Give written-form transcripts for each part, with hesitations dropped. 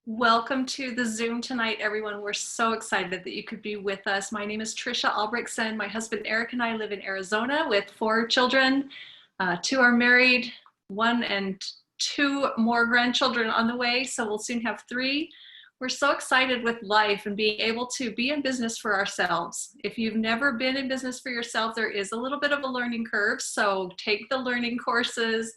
Welcome to the Zoom tonight, everyone. We're so excited that you could be with us. My name is Trisha Albrechtsen. My husband Eric and I live in Arizona with 4 children. 2 are married, 1 and 2 more grandchildren on the way, so we'll soon have 3. We're so excited with life and being able to be in business for ourselves. If you've never been in business for yourself, there is a little bit of a learning curve, so take the learning courses,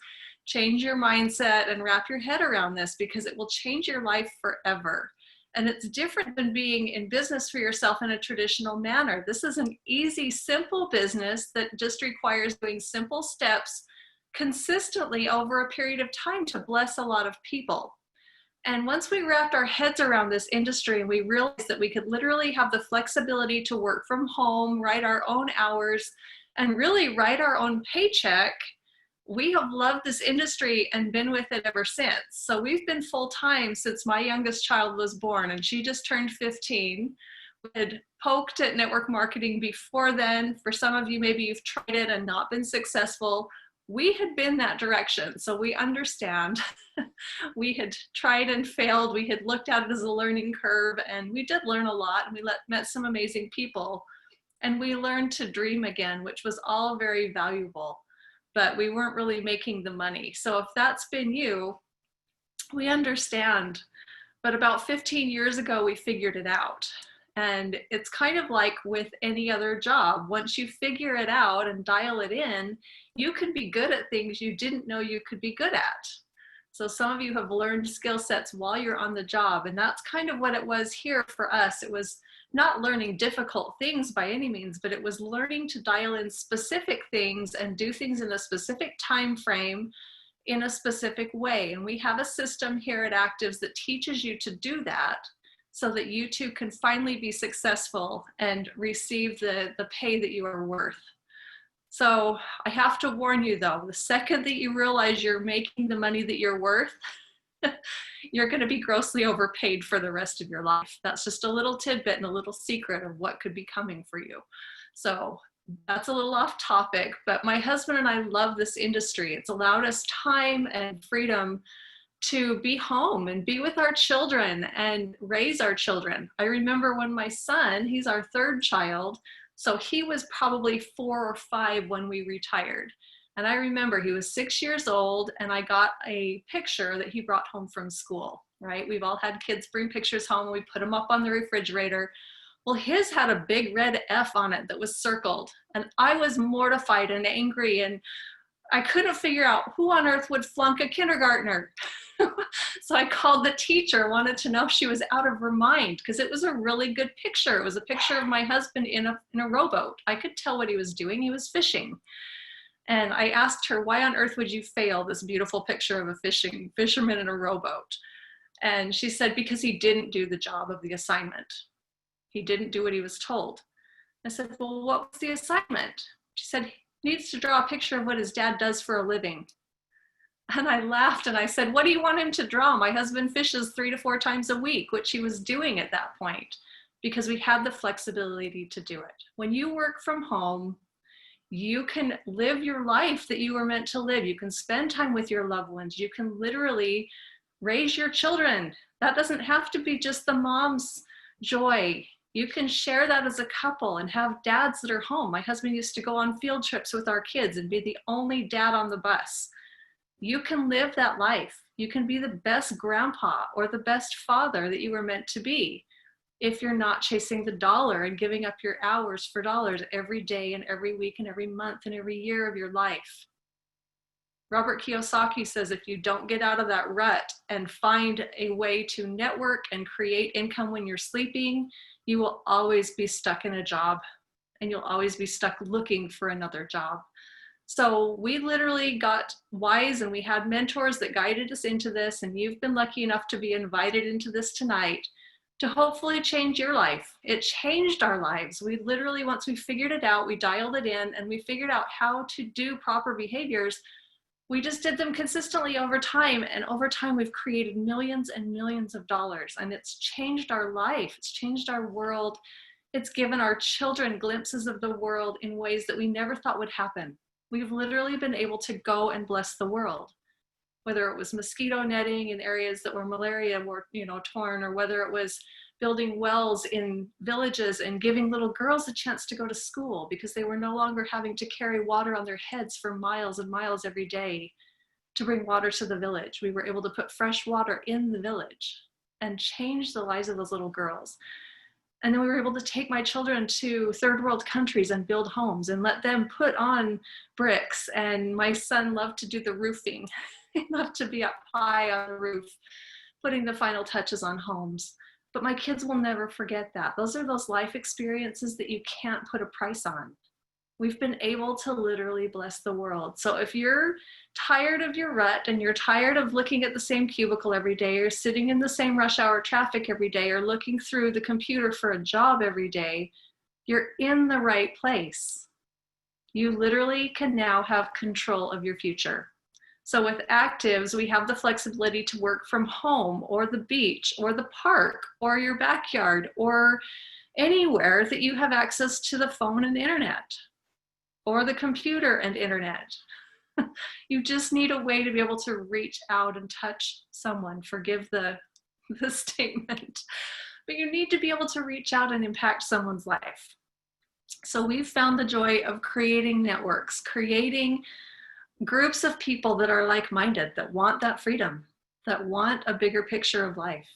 change your mindset, and wrap your head around this because it will change your life forever. And it's different than being in business for yourself in a traditional manner. This is an easy, simple business that just requires doing simple steps consistently over a period of time to bless a lot of people. And once we wrapped our heads around this industry and we realized that we could literally have the flexibility to work from home, write our own hours, and really write our own paycheck, we have loved this industry and been with it ever since. So we've been full-time since my youngest child was born, and she just turned 15. We had poked at network marketing before then. For some of you, maybe you've tried it and not been successful. We had been that direction, so we understand. We had tried and failed. We had looked at it as a learning curve, and we did learn a lot, and we met some amazing people. And we learned to dream again, which was all very valuable. But we weren't really making the money. So if that's been you, we understand. But about 15 years ago, we figured it out. And it's kind of like with any other job. Once you figure it out and dial it in, you can be good at things you didn't know you could be good at. So some of you have learned skill sets while you're on the job. And that's kind of what it was here for us. It was not learning difficult things by any means, but it was learning to dial in specific things and do things in a specific time frame in a specific way. And we have a system here at Actives that teaches you to do that so that you too can finally be successful and receive the pay that you are worth. So I have to warn you though, the second that you realize you're making the money that you're worth, you're going to be grossly overpaid for the rest of your life. That's just a little tidbit and a little secret of what could be coming for you. So that's a little off topic, but my husband and I love this industry. It's allowed us time and freedom to be home and be with our children and raise our children. I remember when my son, he's our 3rd child, so he was probably 4 or 5 when we retired. And I remember he was 6 years old and I got a picture that he brought home from school, right? We've all had kids bring pictures home and we put them up on the refrigerator. Well, his had a big red F on it that was circled. And I was mortified and angry, and I couldn't figure out who on earth would flunk a kindergartner. So I called the teacher, wanted to know if she was out of her mind, because it was a really good picture. It was a picture of my husband in a rowboat. I could tell what he was doing. He was fishing. And I asked her, why on earth would you fail this beautiful picture of a fisherman in a rowboat? And she said, because he didn't do the job of the assignment. He didn't do what he was told. I said, well, what was the assignment? She said, he needs to draw a picture of what his dad does for a living. And I laughed and I said, what do you want him to draw? My husband fishes 3 to 4 times a week, which he was doing at that point, because we had the flexibility to do it. When you work from home, you can live your life that you were meant to live. You can spend time with your loved ones. You can literally raise your children. That doesn't have to be just the mom's joy. You can share that as a couple and have dads that are home. My husband used to go on field trips with our kids and be the only dad on the bus. You can live that life. You can be the best grandpa or the best father that you were meant to be, if you're not chasing the dollar and giving up your hours for dollars every day and every week and every month and every year of your life. Robert Kiyosaki says if you don't get out of that rut and find a way to network and create income when you're sleeping, you will always be stuck in a job and you'll always be stuck looking for another job. So we literally got wise and we had mentors that guided us into this, and you've been lucky enough to be invited into this tonight to hopefully change your life. It changed our lives. We literally, once we figured it out, we dialed it in and we figured out how to do proper behaviors. We just did them consistently over time. And over time, we've created millions and millions of dollars. And it's changed our life. It's changed our world. It's given our children glimpses of the world in ways that we never thought would happen. We've literally been able to go and bless the world. whether it was mosquito netting in areas that were malaria were, torn, or whether it was building wells in villages and giving little girls a chance to go to school because they were no longer having to carry water on their heads for miles and miles every day to bring water to the village. We were able to put fresh water in the village and change the lives of those little girls. And then we were able to take my children to third world countries and build homes and let them put on bricks. And my son loved to do the roofing. He loved to be up high on the roof, putting the final touches on homes. But my kids will never forget that. Those are those life experiences that you can't put a price on. We've been able to literally bless the world. So if you're tired of your rut and you're tired of looking at the same cubicle every day, or sitting in the same rush hour traffic every day, or looking through the computer for a job every day, you're in the right place. You literally can now have control of your future. So with Actives, we have the flexibility to work from home or the beach or the park or your backyard or anywhere that you have access to the phone and internet or the computer and internet. You just need a way to be able to reach out and touch someone. Forgive the statement, but you need to be able to reach out and impact someone's life. So we've found the joy of creating networks, creating groups of people that are like-minded, that want that freedom, that want a bigger picture of life.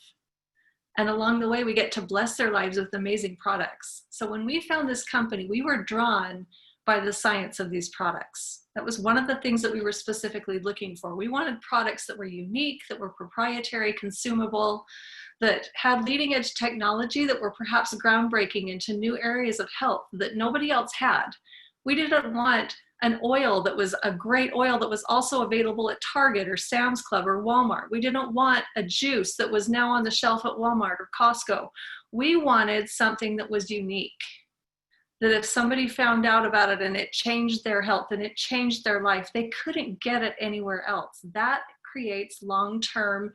And along the way, we get to bless their lives with amazing products. So when we found this company, we were drawn by the science of these products. That was one of the things that we were specifically looking for. We wanted products that were unique, that were proprietary, consumable, that had leading edge technology, that were perhaps groundbreaking into new areas of health that nobody else had. We didn't want an oil that was a great oil that was also available at Target or Sam's Club or Walmart. We didn't want a juice that was now on the shelf at Walmart or Costco. We wanted something that was unique, that if somebody found out about it and it changed their health and it changed their life, they couldn't get it anywhere else. That creates long-term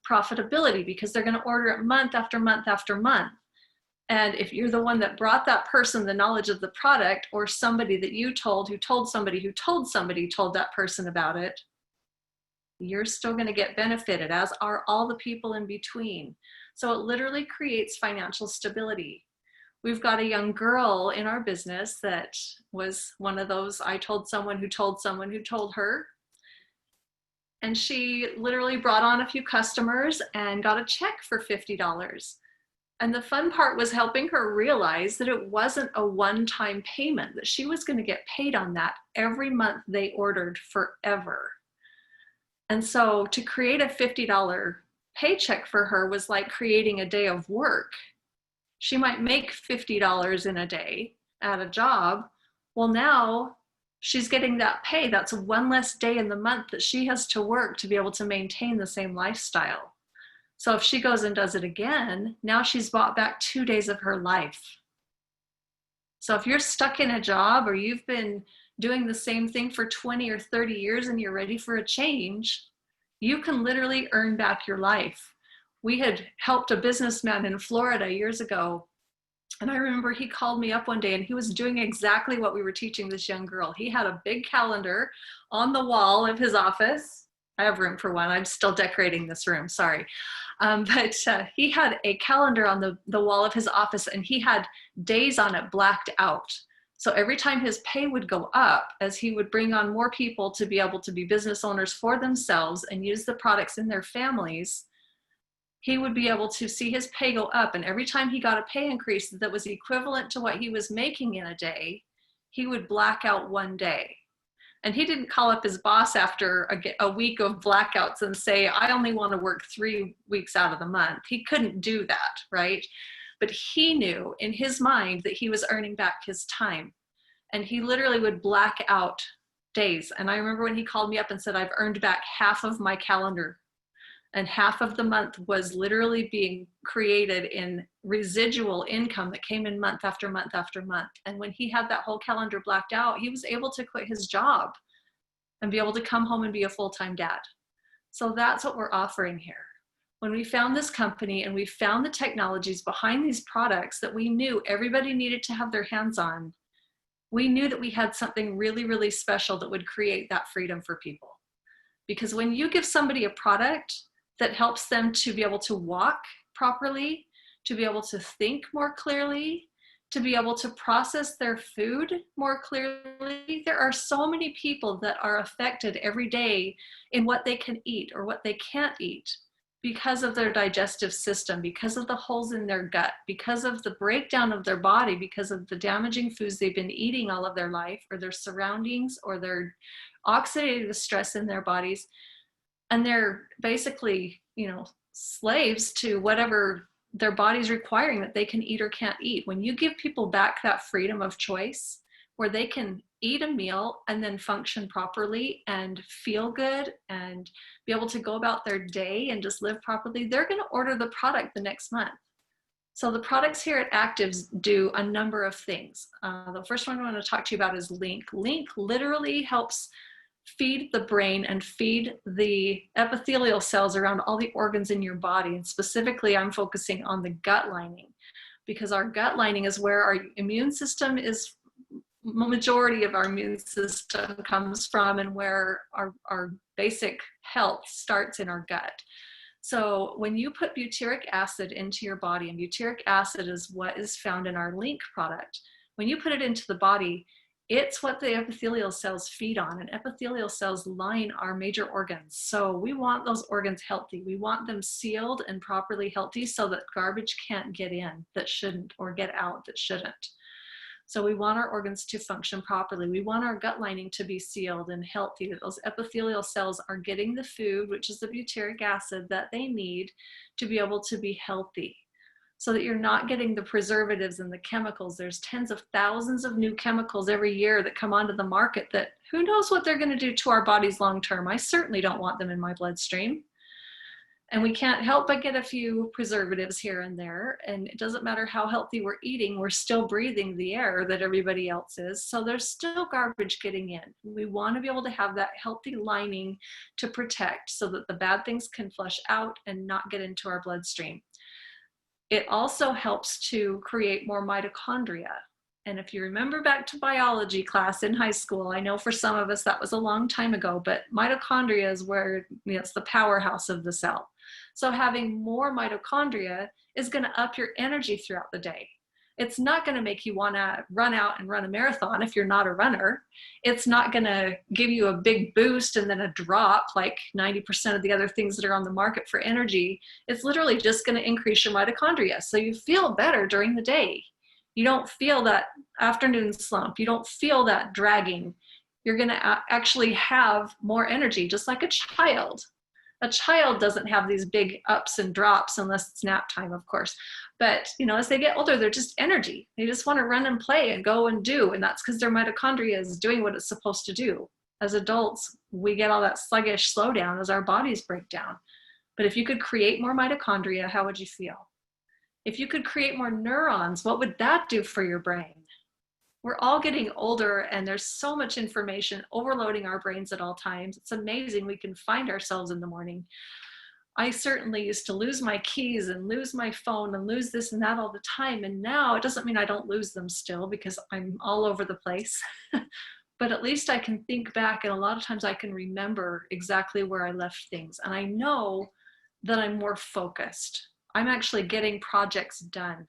profitability because they're going to order it month after month after month. And if you're the one that brought that person the knowledge of the product, or somebody that you told, who told somebody, who told somebody, told that person about it, you're still going to get benefited, as are all the people in between. So it literally creates financial stability. We've got a young girl in our business that was one of those, I told someone who told someone who told her. And she literally brought on a few customers and got a check for $50. And the fun part was helping her realize that it wasn't a one-time payment, that she was going to get paid on that every month they ordered forever. And so to create a $50 paycheck for her was like creating a day of work. She might make $50 in a day at a job. Well, now she's getting that pay. That's one less day in the month that she has to work to be able to maintain the same lifestyle. So if she goes and does it again, now she's bought back 2 days of her life. So if you're stuck in a job, or you've been doing the same thing for 20 or 30 years and you're ready for a change, you can literally earn back your life. We had helped a businessman in Florida years ago. And I remember he called me up one day and he was doing exactly what we were teaching this young girl. He had a big calendar on the wall of his office. I have room for one. I'm still decorating this room, sorry. But he had a calendar on the wall of his office, and he had days on it blacked out. So every time his pay would go up, as he would bring on more people to be able to be business owners for themselves and use the products in their families, he would be able to see his pay go up. And every time he got a pay increase that was equivalent to what he was making in a day, he would black out one day. And he didn't call up his boss after a week of blackouts and say, I only want to work 3 weeks out of the month. He couldn't do that, right? But he knew in his mind that he was earning back his time. And he literally would black out days. And I remember when he called me up and said, I've earned back half of my calendar. And half of the month was literally being created in residual income that came in month after month after month. And when he had that whole calendar blacked out, he was able to quit his job and be able to come home and be a full-time dad. So that's what we're offering here. When we found this company and we found the technologies behind these products that we knew everybody needed to have their hands on, we knew that we had something really, really special that would create that freedom for people. Because when you give somebody a product that helps them to be able to walk properly, to be able to think more clearly, to be able to process their food more clearly. There are so many people that are affected every day in what they can eat or what they can't eat because of their digestive system, because of the holes in their gut, because of the breakdown of their body, because of the damaging foods they've been eating all of their life, or their surroundings, or their oxidative stress in their bodies. And they're basically, slaves to whatever their body's requiring that they can eat or can't eat. When you give people back that freedom of choice where they can eat a meal and then function properly and feel good and be able to go about their day and just live properly, they're going to order the product the next month. So the products here at Actives do a number of things. The first one I want to talk to you about is Link. Link literally helps feed the brain and feed the epithelial cells around all the organs in your body. And specifically, I'm focusing on the gut lining, because our gut lining is where our immune system is, majority of our immune system comes from, and where our basic health starts in our gut. So when you put butyric acid into your body, and butyric acid is what is found in our Link product, when you put it into the body, it's what the epithelial cells feed on, and epithelial cells line our major organs. So we want those organs healthy. We want them sealed and properly healthy so that garbage can't get in that shouldn't, or get out that shouldn't. So we want our organs to function properly. We want our gut lining to be sealed and healthy, that those epithelial cells are getting the food, which is the butyric acid, that they need to be able to be healthy, so that you're not getting the preservatives and the chemicals. There's tens of thousands of new chemicals every year that come onto the market that who knows what they're going to do to our bodies long term. I certainly don't want them in my bloodstream. And we can't help but get a few preservatives here and there. And it doesn't matter how healthy we're eating, we're still breathing the air that everybody else is. So there's still garbage getting in. We want to be able to have that healthy lining to protect so that the bad things can flush out and not get into our bloodstream. It also helps to create more mitochondria. And if you remember back to biology class in high school, I know for some of us that was a long time ago, but mitochondria is where, it's the powerhouse of the cell. So having more mitochondria is going to up your energy throughout the day. It's not going to make you want to run out and run a marathon if you're not a runner. It's not going to give you a big boost and then a drop like 90% of the other things that are on the market for energy. It's literally just going to increase your mitochondria. So you feel better during the day. You don't feel that afternoon slump. You don't feel that dragging. You're going to actually have more energy, just like a child. A child doesn't have these big ups and drops unless it's nap time, of course. But, as they get older, they're just energy. They just want to run and play and go and do. And that's because their mitochondria is doing what it's supposed to do. As adults, we get all that sluggish slowdown as our bodies break down. But if you could create more mitochondria, how would you feel? If you could create more neurons, what would that do for your brain? We're all getting older, and there's so much information overloading our brains at all times. It's amazing we can find ourselves in the morning. I certainly used to lose my keys and lose my phone and lose this and that all the time. And now it doesn't mean I don't lose them still, because I'm all over the place. But at least I can think back, and a lot of times I can remember exactly where I left things. And I know that I'm more focused. I'm actually getting projects done.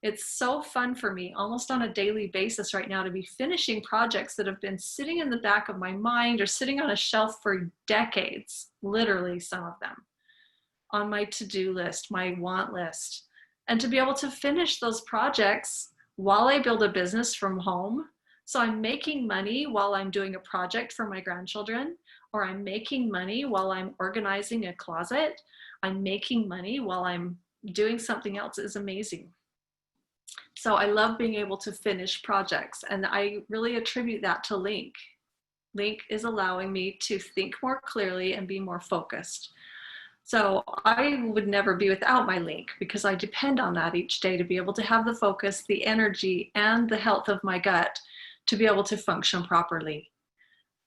It's so fun for me almost on a daily basis right now to be finishing projects that have been sitting in the back of my mind or sitting on a shelf for decades, literally some of them, on my to-do list, my want list. And to be able to finish those projects while I build a business from home. So I'm making money while I'm doing a project for my grandchildren, or I'm making money while I'm organizing a closet. I'm making money while I'm doing something else is amazing. So I love being able to finish projects, and I really attribute that to Link. Link is allowing me to think more clearly and be more focused. So I would never be without my Link, because I depend on that each day to be able to have the focus, the energy, and the health of my gut to be able to function properly.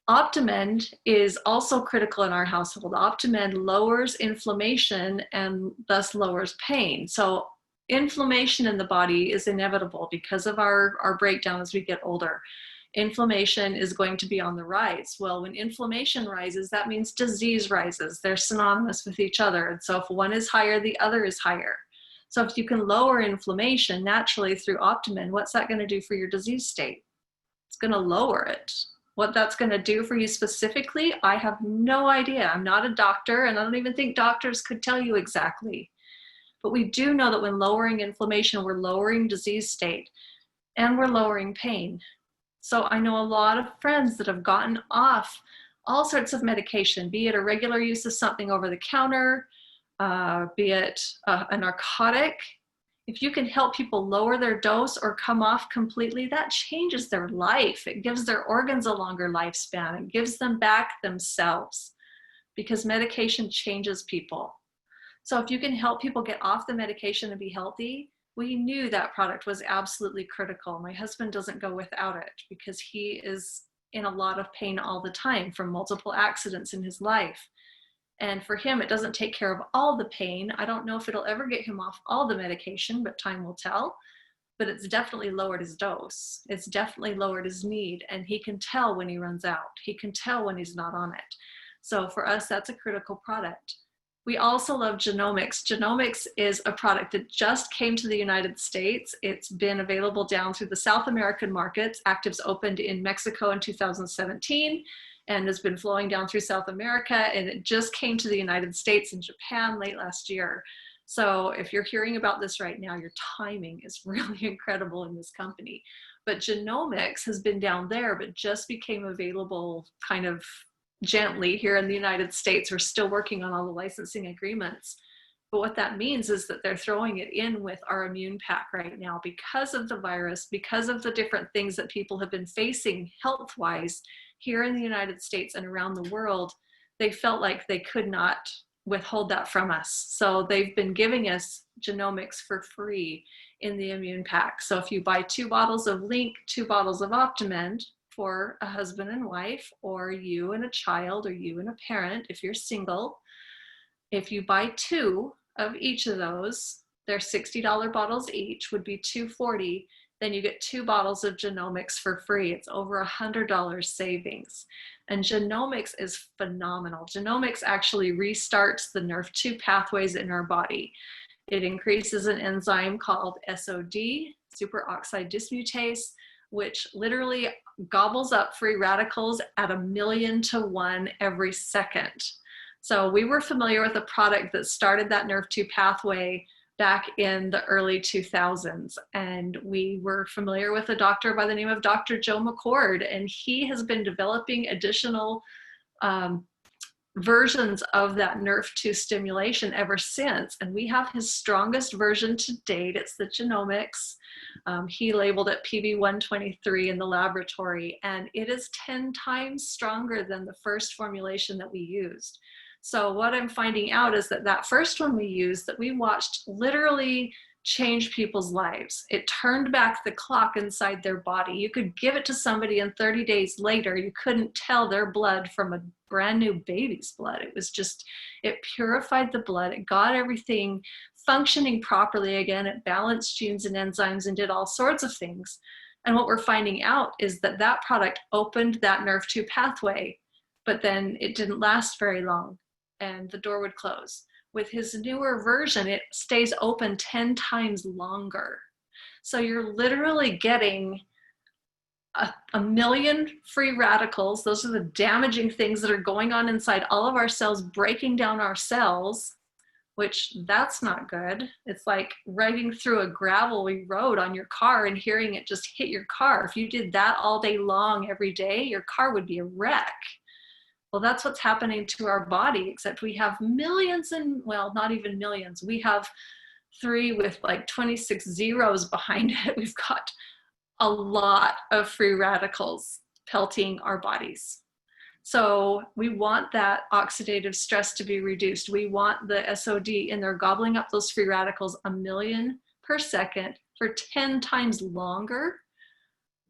Optimend is also critical in our household. Optimend lowers inflammation and thus lowers pain. So inflammation in the body is inevitable because of our breakdown as we get older. inflammation is going to be on the rise. Well, when inflammation rises, that means disease rises. They're synonymous with each other. And so if one is higher, the other is higher. So if you can lower inflammation naturally through Optimin, what's that going to do for your disease state? It's going to lower it. What that's going to do for you specifically, I have no idea. I'm not a doctor, and I don't even think doctors could tell you exactly. But we do know that when lowering inflammation, we're lowering disease state and we're lowering pain. So I know a lot of friends that have gotten off all sorts of medication, be it a regular use of something over the counter, be it a narcotic. If you can help people lower their dose or come off completely, that changes their life. It gives their organs a longer lifespan. It gives them back themselves, because medication changes people. So if you can help people get off the medication and be healthy, we knew that product was absolutely critical. My husband doesn't go without it because he is in a lot of pain all the time from multiple accidents in his life. And for him, it doesn't take care of all the pain. I don't know if it'll ever get him off all the medication, but time will tell. But it's definitely lowered his dose. It's definitely lowered his need. And he can tell when he runs out. He can tell when he's not on it. So for us, that's a critical product. We also love Genomics. Genomics is a product that just came to the United States. It's been available down through the South American markets. Actives opened in Mexico in 2017 and has been flowing down through South America. And it just came to the United States and Japan late last year. So if you're hearing about this right now, your timing is really incredible in this company. But Genomics has been down there, but just became available kind of gently here in the United States. We're still working on all the licensing agreements. But what that means is that they're throwing it in with our immune pack right now because of the virus, because of the different things that people have been facing health-wise here in the United States and around the world. They felt like they could not withhold that from us. So they've been giving us Genomics for free in the immune pack. So if you buy 2 bottles of Link, 2 bottles of Optimend, for a husband and wife, or you and a child, or you and a parent, if you're single. If you buy 2 of each of those, they're $60 bottles each, would be $240. Then you get 2 bottles of Genomics for free. It's over $100 savings. And Genomics is phenomenal. Genomics actually restarts the NRF2 pathways in our body. It increases an enzyme called SOD, superoxide dismutase, which literally gobbles up free radicals at 1,000,000 to 1 every second. So we were familiar with a product that started that NRF2 pathway back in the early 2000s. And we were familiar with a doctor by the name of Dr. Joe McCord, and he has been developing additional versions of that NRF2 stimulation ever since. And we have his strongest version to date. It's the Genomics. He labeled it PB123 in the laboratory, and it is 10 times stronger than the first formulation that we used. So what I'm finding out is that that first one we used, that we watched literally change people's lives. It turned back the clock inside their body. You could give it to somebody and 30 days later, you couldn't tell their blood from a brand new baby's blood. It was just, it purified the blood. It got everything functioning properly again. It balanced genes and enzymes and did all sorts of things. And what we're finding out is that that product opened that NRF2 pathway, but then it didn't last very long and the door would close. With his newer version, it stays open 10 times longer. So you're literally getting a million free radicals. Those are the damaging things that are going on inside all of our cells, breaking down our cells, which that's not good. It's like riding through a gravelly road on your car and hearing it just hit your car. If you did that all day long, every day, your car would be a wreck. Well, that's what's happening to our body, except we have millions and, well, not even millions. We have 3 with like 26 zeros behind it. We've got a lot of free radicals pelting our bodies. So we want that oxidative stress to be reduced. We want the SOD in there gobbling up those free radicals 1,000,000 per second for 10 times longer.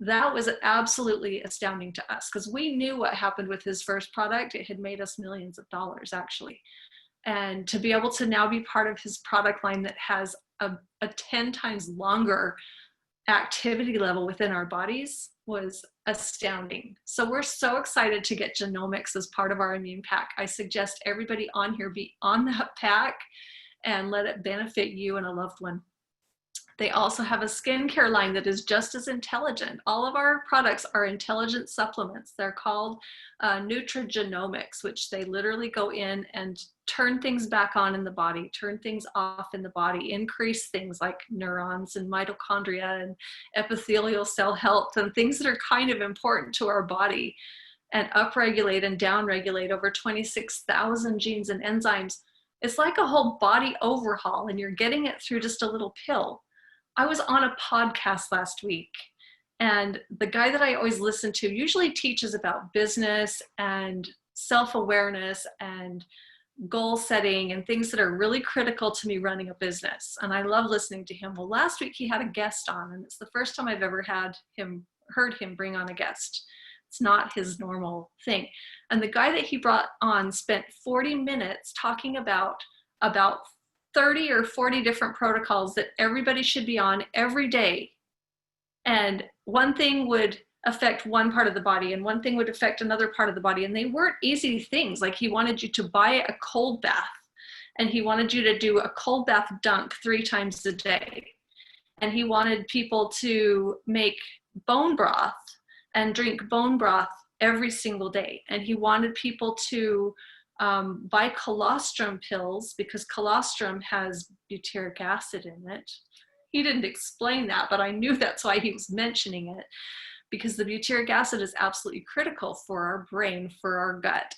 That was absolutely astounding to us because we knew what happened with his first product. It had made us millions of dollars, actually. And to be able to now be part of his product line that has a 10 times longer activity level within our bodies, was astounding. So we're so excited to get genomics as part of our immune pack. I suggest everybody on here be on that pack and let it benefit you and a loved one. They also have a skincare line that is just as intelligent. All of our products are intelligent supplements. They're called nutrigenomics, which they literally go in and turn things back on in the body, turn things off in the body, increase things like neurons and mitochondria and epithelial cell health and things that are kind of important to our body, and upregulate and downregulate over 26,000 genes and enzymes. It's like a whole body overhaul, and you're getting it through just a little pill. I was on a podcast last week, and the guy that I always listen to usually teaches about business and self-awareness and goal setting and things that are really critical to me running a business. And I love listening to him. Well, last week he had a guest on, and it's the first time I've ever heard him bring on a guest. It's not his normal thing. And the guy that he brought on spent 40 minutes talking about 30 or 40 different protocols that everybody should be on every day. And one thing would affect one part of the body and one thing would affect another part of the body. And they weren't easy things. Like he wanted you to buy a cold bath, and he wanted you to do a cold bath dunk 3 times a day. And he wanted people to make bone broth and drink bone broth every single day. And he wanted people to buy colostrum pills because colostrum has butyric acid in it. He didn't explain that, but I knew that's why he was mentioning it, because the butyric acid is absolutely critical for our brain, for our gut.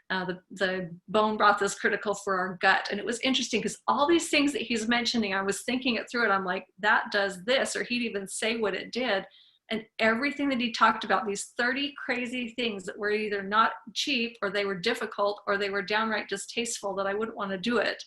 The bone broth is critical for our gut. And it was interesting because all these things that he's mentioning, I was thinking it through, and I'm like, that does this, or he'd even say what it did. And everything that he talked about, these 30 crazy things that were either not cheap, or they were difficult, or they were downright distasteful that I wouldn't want to do it.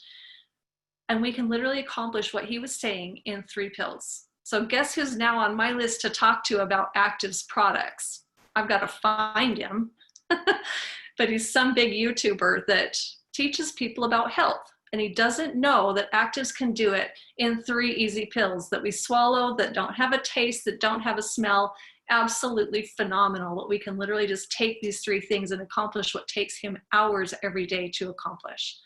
And we can literally accomplish what he was saying in 3 pills. So guess who's now on my list to talk to about Active's products? I've got to find him, but he's some big YouTuber that teaches people about health. And he doesn't know that Actives can do it in 3 easy pills that we swallow, that don't have a taste, that don't have a smell. Absolutely phenomenal that we can literally just take these 3 things and accomplish what takes him hours every day to accomplish.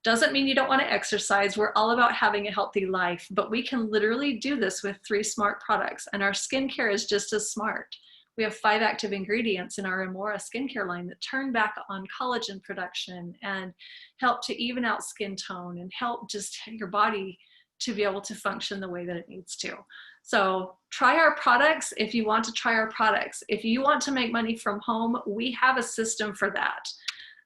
Doesn't mean you don't want to exercise. We're all about having a healthy life, but we can literally do this with 3 smart products, and our skincare is just as smart. We have 5 active ingredients in our Amora skincare line that turn back on collagen production and help to even out skin tone and help just your body to be able to function the way that it needs to. So try our products if you want to try our products. If you want to make money from home, we have a system for that.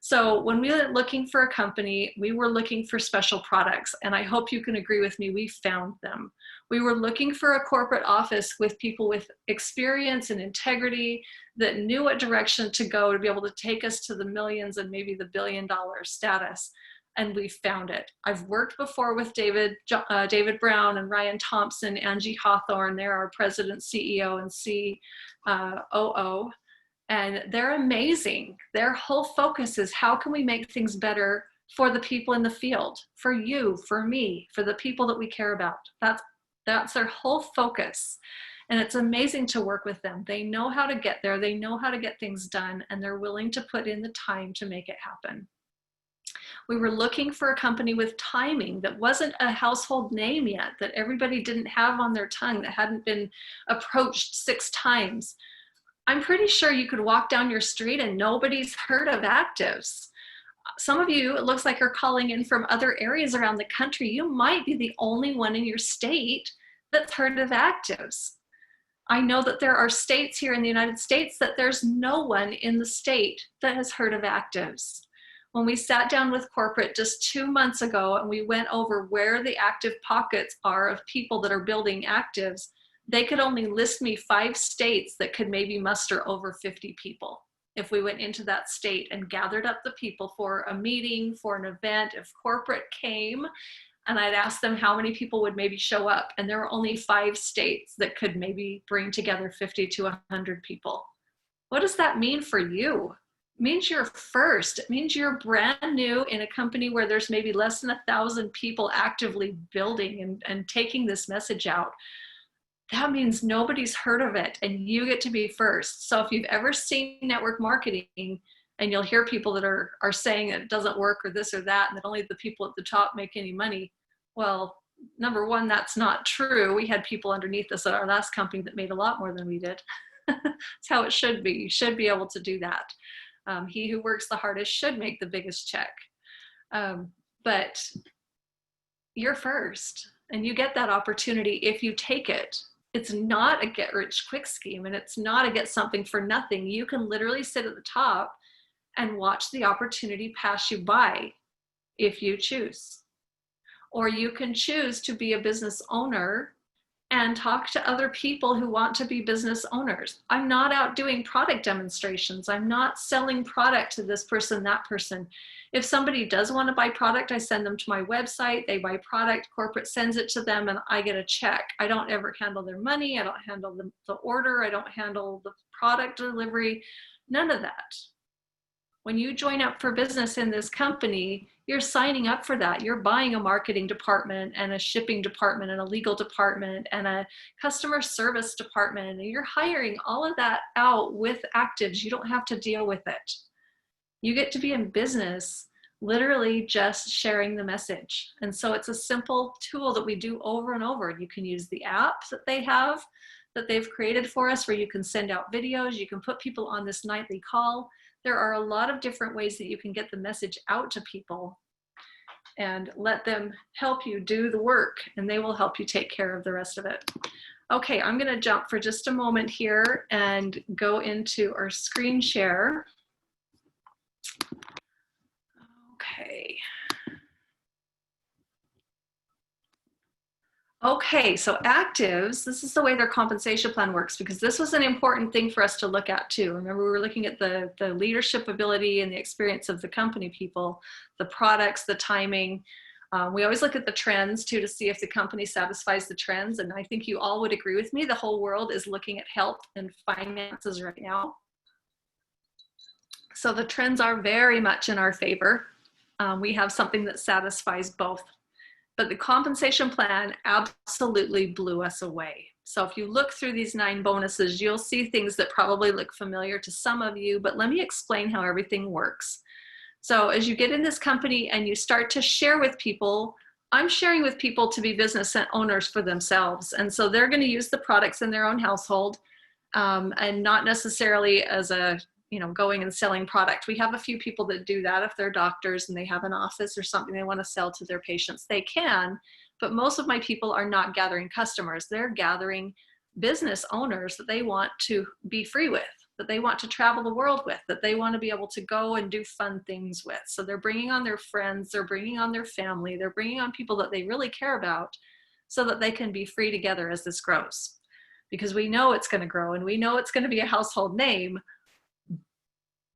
So when we were looking for a company, we were looking for special products, and I hope you can agree with me, we found them. We were looking for a corporate office with people with experience and integrity that knew what direction to go to be able to take us to the millions and maybe the billion-dollar status, and we found it. I've worked before with David Brown and Ryan Thompson, Angie Hawthorne. They're our president, CEO, and COO. And they're amazing. Their whole focus is how can we make things better for the people in the field, for you, for me, for the people that we care about. That's their whole focus. And it's amazing to work with them. They know how to get there. They know how to get things done, and they're willing to put in the time to make it happen. We were looking for a company with timing that wasn't a household name yet, that everybody didn't have on their tongue, that hadn't been approached 6 times. I'm pretty sure you could walk down your street and nobody's heard of Actives. Some of you, it looks like you're calling in from other areas around the country. You might be the only one in your state that's heard of Actives. I know that there are states here in the United States that there's no one in the state that has heard of Actives. When we sat down with corporate just 2 months ago and we went over where the active pockets are of people that are building Actives, they could only list me 5 states that could maybe muster over 50 people. If we went into that state and gathered up the people for a meeting, for an event, if corporate came, and I'd ask them how many people would maybe show up, and there were only 5 states that could maybe bring together 50 to 100 people. What does that mean for you? It means you're first. It means you're brand new in a company where there's maybe less than 1,000 people actively building and taking this message out. that means nobody's heard of it and you get to be first. So if you've ever seen network marketing, and you'll hear people that are saying it doesn't work or this or that, and that only the people at the top make any money. Well, number one, that's not true. We had people underneath us at our last company that made a lot more than we did. That's how it should be. You should be able to do that. He who works the hardest should make the biggest check. But you're first, and you get that opportunity if you take it. It's not a get rich quick scheme, and it's not a get something for nothing. You can literally sit at the top and watch the opportunity pass you by if you choose. Or you can choose to be a business owner and talk to other people who want to be business owners. I'm not out doing product demonstrations. I'm not selling product to this person, that person. If somebody does want to buy product, I send them to my website, they buy product, corporate sends it to them, and I get a check. I don't ever handle their money. I don't handle the order. I don't handle the product delivery, none of that. When you join up for business in this company, you're signing up for that. You're buying a marketing department and a shipping department and a legal department and a customer service department. And you're hiring all of that out with actives. You don't have to deal with it. You get to be in business literally just sharing the message. And so it's a simple tool that we do over and over. You can use the app that they have, that they've created for us, where you can send out videos. You can put people on this nightly call. There are a lot of different ways that you can get the message out to people and let them help you do the work, and they will help you take care of the rest of it. Okay, I'm going to jump for just a moment here and go into our screen share. Okay. Okay, so actives, this is the way their compensation plan works, because this was an important thing for us to look at too. Remember, we were looking at the leadership ability and the experience of the company people, the products, the timing. We always look at the trends too to see if the company satisfies the trends. And I think you all would agree with me, the whole world is looking at health and finances right now. So the trends are very much in our favor. We have something that satisfies both. But the compensation plan absolutely blew us away. So if you look through these 9 bonuses, you'll see things that probably look familiar to some of you, but let me explain how everything works. So as you get in this company and you start to share with people, I'm sharing with people to be business owners for themselves. And so they're going to use the products in their own household, and not necessarily as a, going and selling product. We have a few people that do that. If they're doctors and they have an office or something they want to sell to their patients, they can. But most of my people are not gathering customers. They're gathering business owners that they want to be free with, that they want to travel the world with, that they want to be able to go and do fun things with. So they're bringing on their friends, they're bringing on their family, they're bringing on people that they really care about so that they can be free together as this grows. Because we know it's going to grow and we know it's going to be a household name,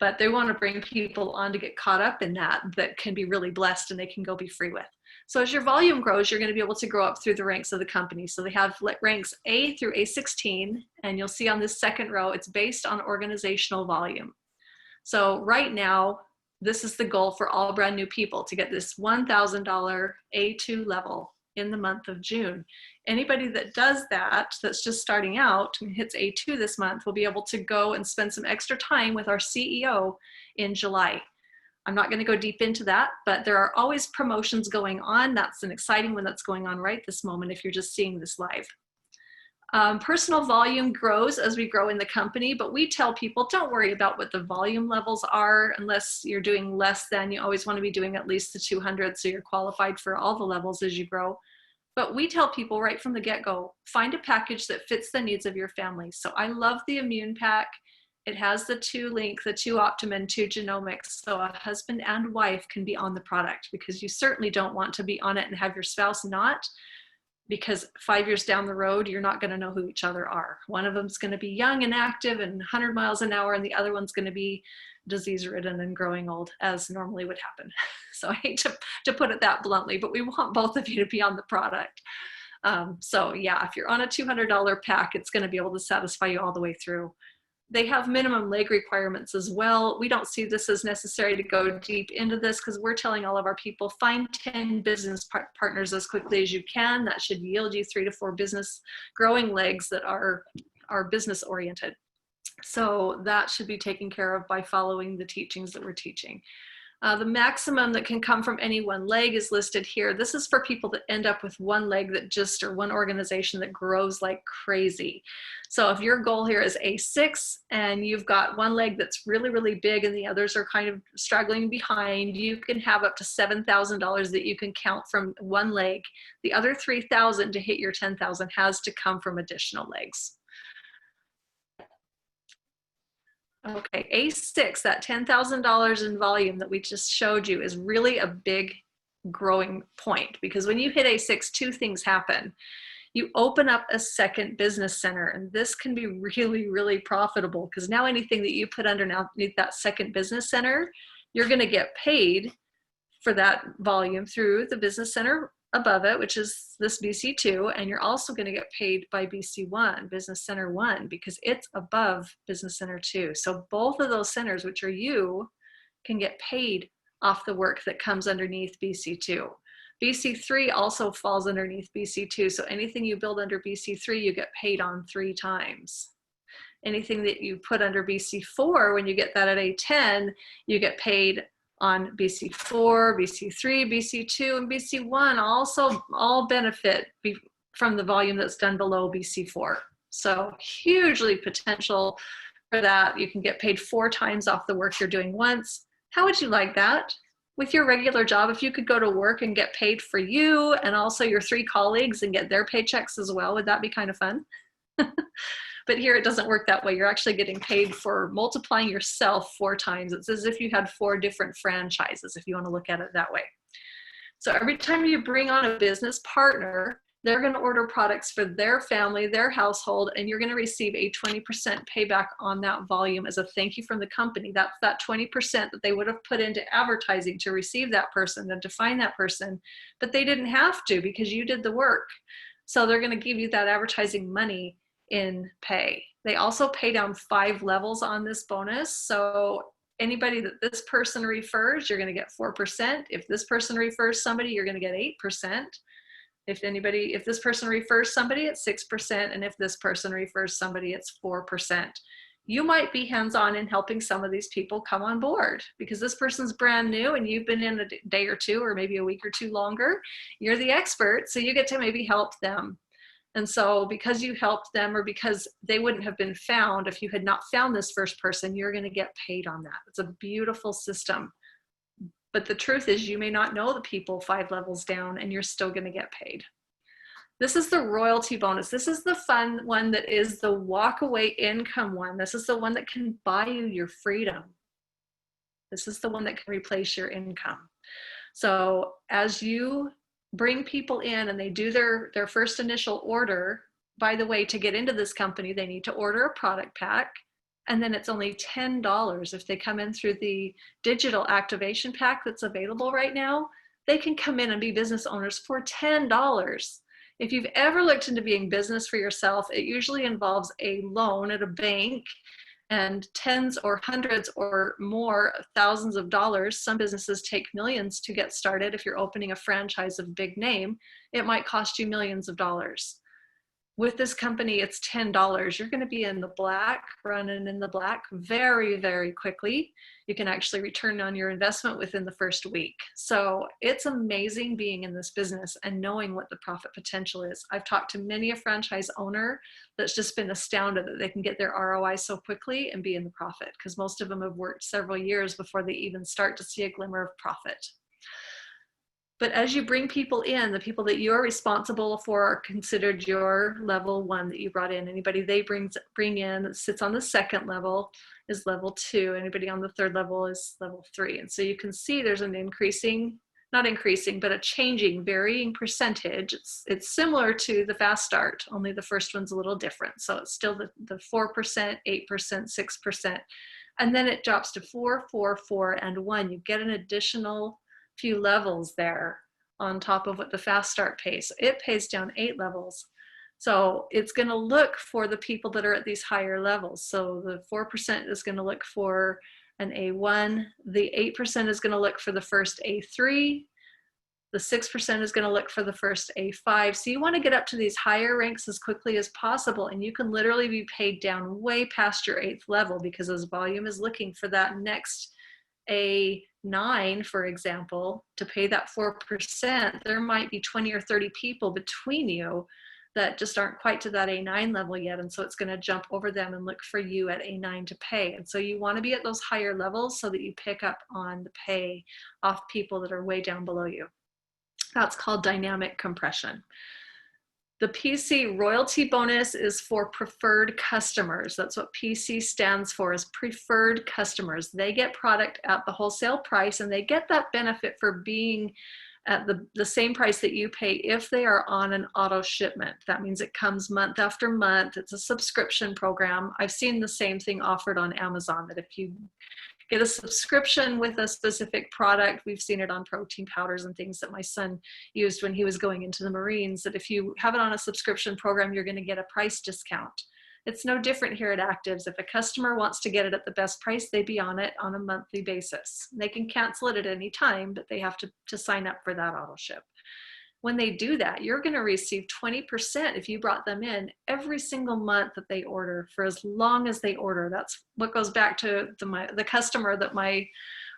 but they want to bring people on to get caught up in that can be really blessed and they can go be free with. So as your volume grows, you're going to be able to grow up through the ranks of the company. So they have ranks A through A16, and you'll see on this second row, it's based on organizational volume. So right now, this is the goal for all brand new people, to get this $1,000 A2 level in the month of June. Anybody that does that, that's just starting out and hits A2 this month, will be able to go and spend some extra time with our CEO in July. I'm not going to go deep into that, but there are always promotions going on. That's an exciting one that's going on right this moment if you're just seeing this live. Personal volume grows as we grow in the company, but we tell people, don't worry about what the volume levels are unless you're doing less than. You always want to be doing at least the 200, so you're qualified for all the levels as you grow. But we tell people right from the get-go, find a package that fits the needs of your family. So I love the Immune Pack. It has the 2 Link, the 2 Optimum, 2 Genomics, so a husband and wife can be on the product, because you certainly don't want to be on it and have your spouse not, because 5 years down the road, you're not going to know who each other are. One of them's going to be young and active and 100 miles an hour, and the other one's going to be disease-ridden and growing old, as normally would happen. So I hate to put it that bluntly, but we want both of you to be on the product. So yeah, if you're on a $200 pack, it's going to be able to satisfy you all the way through. they have minimum leg requirements as well. We don't see this as necessary to go deep into this because we're telling all of our people, find 10 business partners as quickly as you can. That should yield you 3 to 4 business growing legs that are business oriented. So that should be taken care of by following the teachings that we're teaching. The maximum that can come from any one leg is listed here. This is for people that end up with one leg that just, or one organization that grows like crazy. So if your goal here is A6 and you've got one leg that's really, really big and the others are kind of struggling behind, you can have up to $7,000 that you can count from one leg. The other 3,000 to hit your 10,000 has to come from additional legs. Okay, A6, that $10,000 in volume that we just showed you is really a big growing point, because when you hit A6, 2 things happen. You open up a second business center, and this can be really, really profitable because now anything that you put underneath that second business center, you're going to get paid for that volume through the business center above it, which is this BC2, and you're also going to get paid by BC1, Business Center 1, because it's above Business Center 2. So both of those centers, which are you, can get paid off the work that comes underneath BC2. BC3 also falls underneath BC2, so anything you build under BC3, you get paid on 3 times. Anything that you put under BC4, when you get that at A10, you get paid on BC4, BC3, BC2, and BC1 also all benefit from the volume that's done below BC4. So hugely potential for that. You can get paid 4 times off the work you're doing once. How would you like that? With your regular job, if you could go to work and get paid for you and also your 3 colleagues and get their paychecks as well, would that be kind of fun? But here it doesn't work that way. You're actually getting paid for multiplying yourself 4 times. It's as if you had 4 different franchises, if you want to look at it that way. So every time you bring on a business partner, they're going to order products for their family, their household, and you're going to receive a 20% payback on that volume as a thank you from the company. That's that 20% that they would have put into advertising to receive that person and to find that person, but they didn't have to because you did the work. So they're going to give you that advertising money in pay. They also pay down 5 levels on this bonus. So anybody that this person refers, you're going to get 4%. If this person refers somebody, you're going to get 8%. If this person refers somebody, it's 6%. And if this person refers somebody, it's 4%. You might be hands-on in helping some of these people come on board because this person's brand new and you've been in a day or 2 or maybe a week or 2 longer. You're the expert, so you get to maybe help them. And so because you helped them, or because they wouldn't have been found if you had not found this first person, you're going to get paid on that. It's a beautiful system. But the truth is you may not know the people 5 levels down and you're still going to get paid. This is the royalty bonus. This is the fun one that is the walk away income one. This is the one that can buy you your freedom. This is the one that can replace your income. So as you bring people in and they do their first initial order, by the way, to get into this company, they need to order a product pack. And then it's only $10 if they come in through the digital activation pack that's available right now. They can come in and be business owners for $10. If you've ever looked into being business for yourself, it usually involves a loan at a bank and tens or hundreds or more thousands of dollars. Some businesses take millions to get started. If you're opening a franchise of big name, it might cost you millions of dollars. With this company, it's $10. You're going to be in the black, running in the black very, very quickly. You can actually return on your investment within the first week. So it's amazing being in this business and knowing what the profit potential is. I've talked to many a franchise owner that's just been astounded that they can get their ROI so quickly and be in the profit, because most of them have worked several years before they even start to see a glimmer of profit. But as you bring people in, the people that you're responsible for are considered your level 1 that you brought in. Anybody they bring in that sits on the second level is level 2. Anybody on the third level is level 3. And so you can see there's an increasing, not increasing, but a changing, varying percentage. It's similar to the fast start, only the first one's a little different. So it's still the 4%, 8%, 6%. And then it drops to 4, 4, 4, and 1. You get an additional few levels there on top of what the fast start pays. It pays down 8 levels. So it's going to look for the people that are at these higher levels. So the 4% is going to look for an A1. The 8% is going to look for the first A3. The 6% is going to look for the first A5. So you want to get up to these higher ranks as quickly as possible, and you can literally be paid down way past your 8th level, because as volume is looking for that next A9, for example, to pay that 4%, there might be 20 or 30 people between you that just aren't quite to that A9 level yet. And so it's going to jump over them and look for you at A9 to pay. And so you want to be at those higher levels so that you pick up on the pay off people that are way down below you. That's called dynamic compression. The PC royalty bonus is for preferred customers. That's what PC stands for, is preferred customers. They get product at the wholesale price, and they get that benefit for being at the same price that you pay if they are on an auto shipment. That means it comes month after month. It's a subscription program. I've seen the same thing offered on Amazon, that if you get a subscription with a specific product, we've seen it on protein powders and things that my son used when he was going into the Marines, that if you have it on a subscription program, you're going to get a price discount. It's no different here at Actives. If a customer wants to get it at the best price, they be on it on a monthly basis. They can cancel it at any time, but they have to sign up for that auto ship. When they do that, you're going to receive 20% if you brought them in every single month that they order, for as long as they order. That's what goes back to the customer that my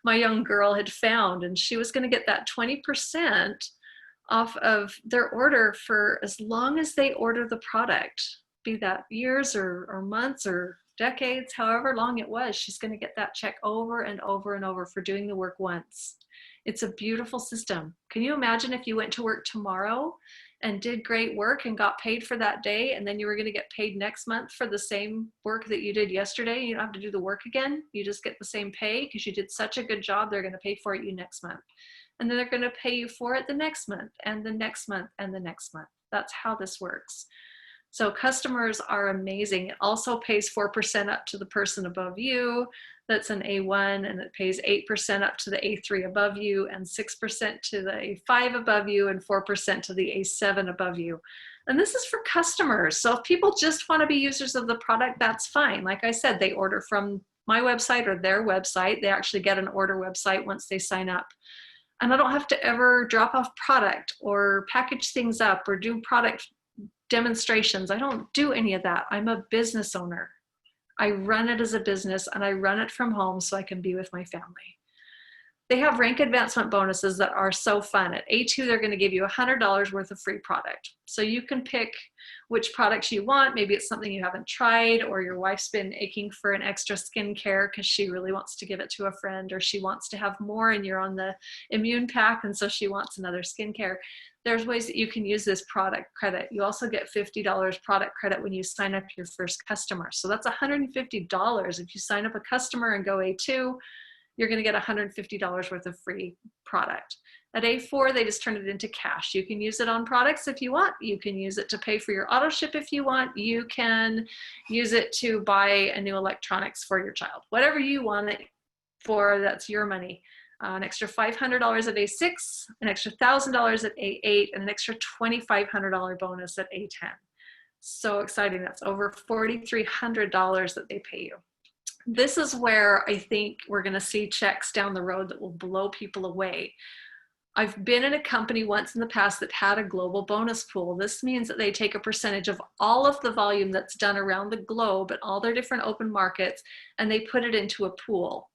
young girl had found, and she was going to get that 20% off of their order for as long as they order the product, be that years or months or decades, however long it was. She's going to get that check over and over and over for doing the work once. It's a beautiful system. Can you imagine if you went to work tomorrow and did great work and got paid for that day, and then you were going to get paid next month for the same work that you did yesterday? You don't have to do the work again. You just get the same pay because you did such a good job. They're going to pay for it you next month. And then they're going to pay you for it the next month and the next month and the next month. That's how this works. So customers are amazing. It also pays 4% up to the person above you. That's an A1, and it pays 8% up to the A3 above you, and 6% to the A5 above you, and 4% to the A7 above you. And this is for customers. So if people just want to be users of the product, that's fine. Like I said, they order from my website or their website. They actually get an order website once they sign up. And I don't have to ever drop off product or package things up or do product demonstrations. I don't do any of that. I'm a business owner. I run it as a business, and I run it from home so I can be with my family. They have rank advancement bonuses that are so fun. At A2, they're going to give you $100 worth of free product. So you can pick which products you want. Maybe it's something you haven't tried, or your wife's been aching for an extra skincare because she really wants to give it to a friend, or she wants to have more and you're on the immune pack and so she wants another skincare. There's ways that you can use this product credit. You also get $50 product credit when you sign up your first customer. So that's $150. If you sign up a customer and go A2, you're going to get $150 worth of free product. At A4, they just turn it into cash. You can use it on products if you want. You can use it to pay for your auto ship if you want. You can use it to buy a new electronics for your child. Whatever you want it for, that's your money. An extra $500 at A6, an extra $1,000 at A8, and an extra $2,500 bonus at A10. So exciting. That's over $4,300 that they pay you. This is where I think we're going to see checks down the road that will blow people away. I've been in a company once in the past that had a global bonus pool. This means that they take a percentage of all of the volume that's done around the globe at all their different open markets, and they put it into a pool.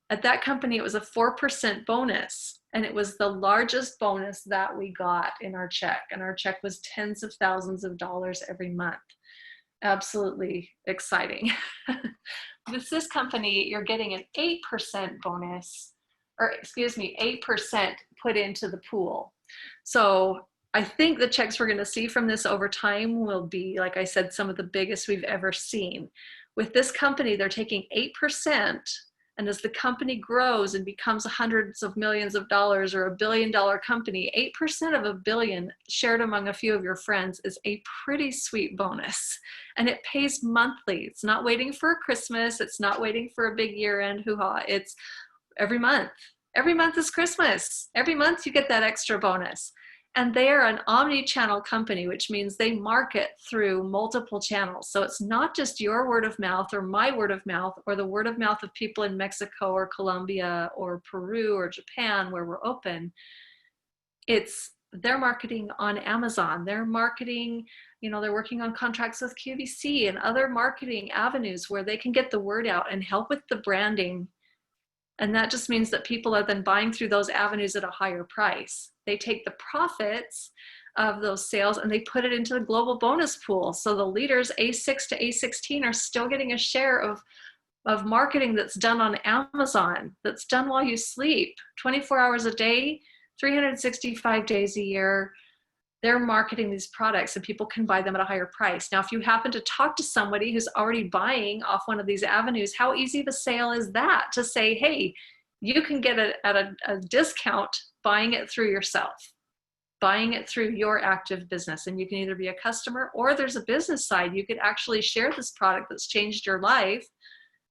At that company, it was a 4% bonus, and it was the largest bonus that we got in our check, and our check was tens of thousands of dollars every month. Absolutely exciting. With this company, you're getting an 8% bonus, or excuse me, 8% put into the pool. So I think the checks we're going to see from this over time will be, like I said, some of the biggest we've ever seen. With this company, they're taking 8%. And as the company grows and becomes hundreds of millions of dollars or $1 billion company, 8% of $1 billion shared among a few of your friends is a pretty sweet bonus. And it pays monthly. It's not waiting for Christmas. It's not waiting for a big year-end hoo-ha. It's every month. Every month is Christmas. Every month you get that extra bonus. And they are an omni-channel company, which means they market through multiple channels. So it's not just your word of mouth or my word of mouth or the word of mouth of people in Mexico or Colombia or Peru or Japan where we're open. It's they're marketing on Amazon. They're marketing, they're working on contracts with QVC and other marketing avenues where they can get the word out and help with the branding. And that just means that people are then buying through those avenues at a higher price. They take the profits of those sales and they put it into the global bonus pool. So the leaders A6 to A16 are still getting a share of marketing that's done on Amazon, that's done while you sleep, 24 hours a day, 365 days a year. They're marketing these products and people can buy them at a higher price. Now, if you happen to talk to somebody who's already buying off one of these avenues, how easy of a sale is that to say, hey, you can get it at a discount buying it through yourself, buying it through your active business. And you can either be a customer or there's a business side. You could actually share this product that's changed your life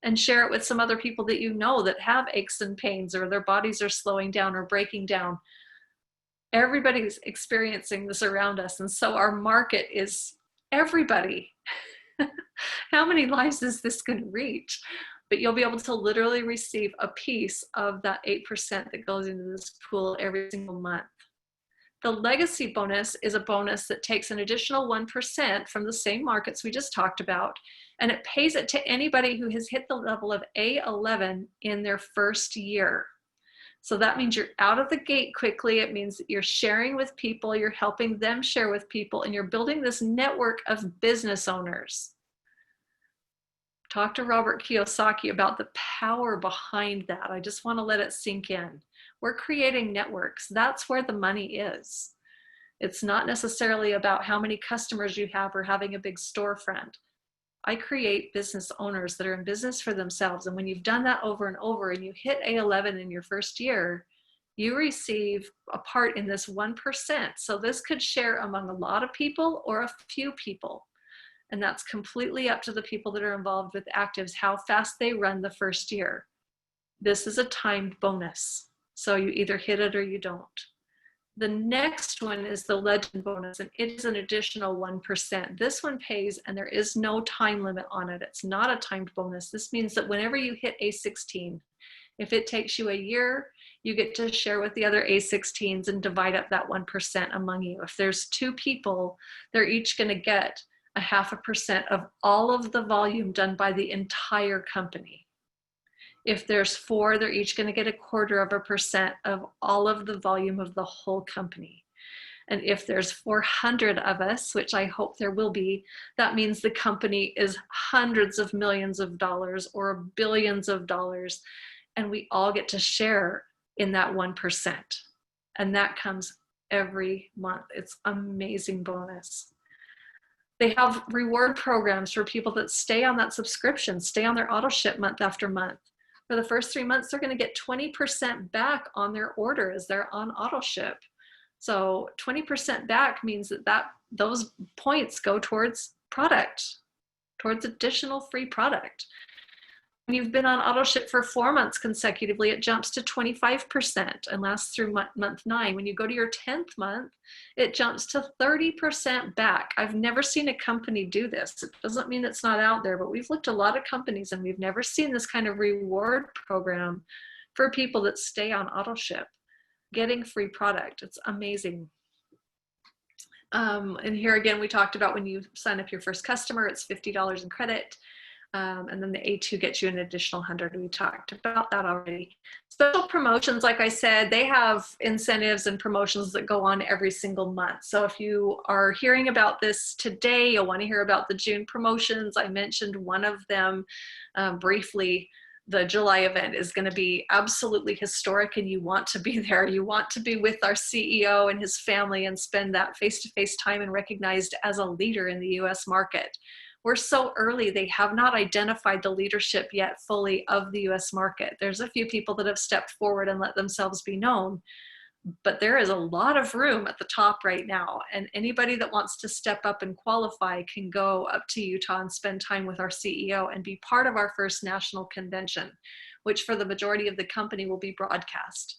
and share it with some other people that you know that have aches and pains or their bodies are slowing down or breaking down. Everybody's experiencing this around us. And so our market is everybody. How many lives is this going to reach? But you'll be able to literally receive a piece of that 8% that goes into this pool every single month. The legacy bonus is a bonus that takes an additional 1% from the same markets we just talked about, and it pays it to anybody who has hit the level of A11 in their first year. So that means you're out of the gate quickly. It means that you're sharing with people, you're helping them share with people, and you're building this network of business owners. Talk to Robert Kiyosaki about the power behind that. I just want to let it sink in. We're creating networks. That's where the money is. It's not necessarily about how many customers you have or having a big storefront. I create business owners that are in business for themselves. And when you've done that over and over and you hit A11 in your first year, you receive a part in this 1%. So this could share among a lot of people or a few people. And that's completely up to the people that are involved with actives, how fast they run the first year. This is a timed bonus. So you either hit it or you don't. The next one is the legend bonus, and it is an additional 1%. This one pays, and there is no time limit on it. It's not a timed bonus. This means that whenever you hit A16, if it takes you a year, you get to share with the other A16s and divide up that 1% among you. If there's 2 people, they're each going to get a 0.5% of all of the volume done by the entire company. If there's 4, they're each going to get 0.25% of all of the volume of the whole company. And if there's 400 of us, which I hope there will be, that means the company is hundreds of millions of dollars or billions of dollars. And we all get to share in that 1%. And that comes every month. It's amazing bonus. They have reward programs for people that stay on that subscription, stay on their auto ship month after month. For the first 3 months, they're going to get 20% back on their order as they're on auto ship. So 20% back means that those points go towards product, towards additional free product. When you've been on auto ship for 4 months consecutively, it jumps to 25% and lasts through month 9. When you go to your 10th month, it jumps to 30% back. I've never seen a company do this. It doesn't mean it's not out there, but we've looked at a lot of companies and we've never seen this kind of reward program for people that stay on auto ship, getting free product. It's amazing. And here again, we talked about when you sign up your first customer, it's $50 in credit. And then the A2 gets you an additional 100. We talked about that already. Special promotions, like I said, they have incentives and promotions that go on every single month. So if you are hearing about this today, you'll want to hear about the June promotions. I mentioned one of them briefly. The July event is going to be absolutely historic, and you want to be there. You want to be with our CEO and his family and spend that face-to-face time and recognized as a leader in the US market. We're so early, they have not identified the leadership yet fully of the US market. There's a few people that have stepped forward and let themselves be known, but there is a lot of room at the top right now. And anybody that wants to step up and qualify can go up to Utah and spend time with our CEO and be part of our first national convention, which for the majority of the company will be broadcast.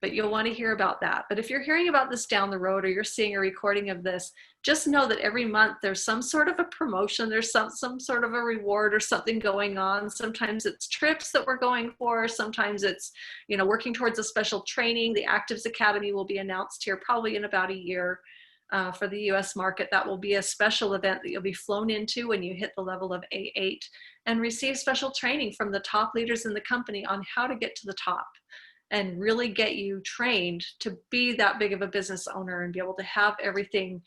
but you'll want to hear about that. But if you're hearing about this down the road, or you're seeing a recording of this, just know that every month there's some sort of a promotion, there's some sort of a reward or something going on. Sometimes it's trips that we're going for. Sometimes it's, working towards a special training. The Actives Academy will be announced here probably in about a year for the US market. That will be a special event that you'll be flown into when you hit the level of A8 and receive special training from the top leaders in the company on how to get to the top and really get you trained to be that big of a business owner and be able to have everything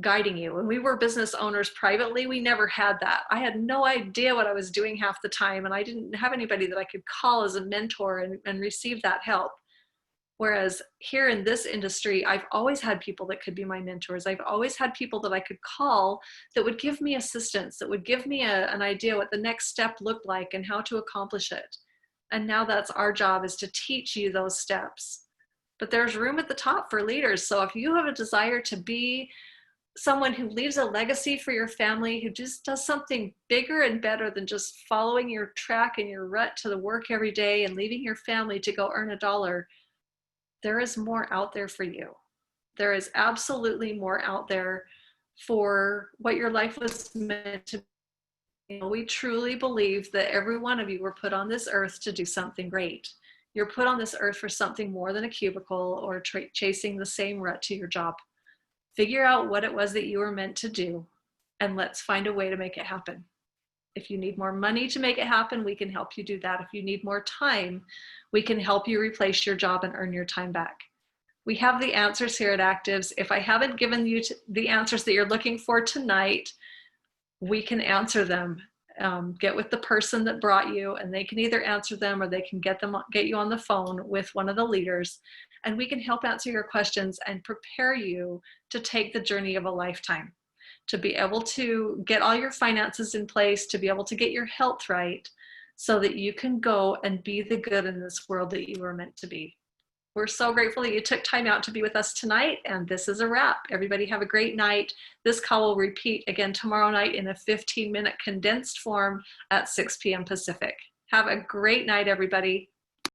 guiding you. When we were business owners privately, we never had that. I had no idea what I was doing half the time, and I didn't have anybody that I could call as a mentor and receive that help. Whereas here in this industry, I've always had people that could be my mentors. I've always had people that I could call that would give me assistance, that would give me an idea what the next step looked like and how to accomplish it. And now that's our job, is to teach you those steps. But there's room at the top for leaders. So if you have a desire to be someone who leaves a legacy for your family, who just does something bigger and better than just following your track and your rut to the work every day and leaving your family to go earn $1, there is more out there for you. There is absolutely more out there for what your life was meant to be. We truly believe that every one of you were put on this earth to do something great. You're put on this earth for something more than a cubicle or chasing the same rut to your job. Figure out what it was that you were meant to do, and let's find a way to make it happen. If you need more money to make it happen, we can help you do that. If you need more time, we can help you replace your job and earn your time back. We have the answers here at Actives. If I haven't given you the answers that you're looking for tonight, we can answer them. Get with the person that brought you, and they can either answer them or they can get you on the phone with one of the leaders, and we can help answer your questions and prepare you to take the journey of a lifetime, to be able to get all your finances in place, to be able to get your health right, so that you can go and be the good in this world that you were meant to be. We're so grateful that you took time out to be with us tonight, and this is a wrap. Everybody have a great night. This call will repeat again tomorrow night in a 15-minute condensed form at 6 p.m. Pacific. Have a great night, everybody.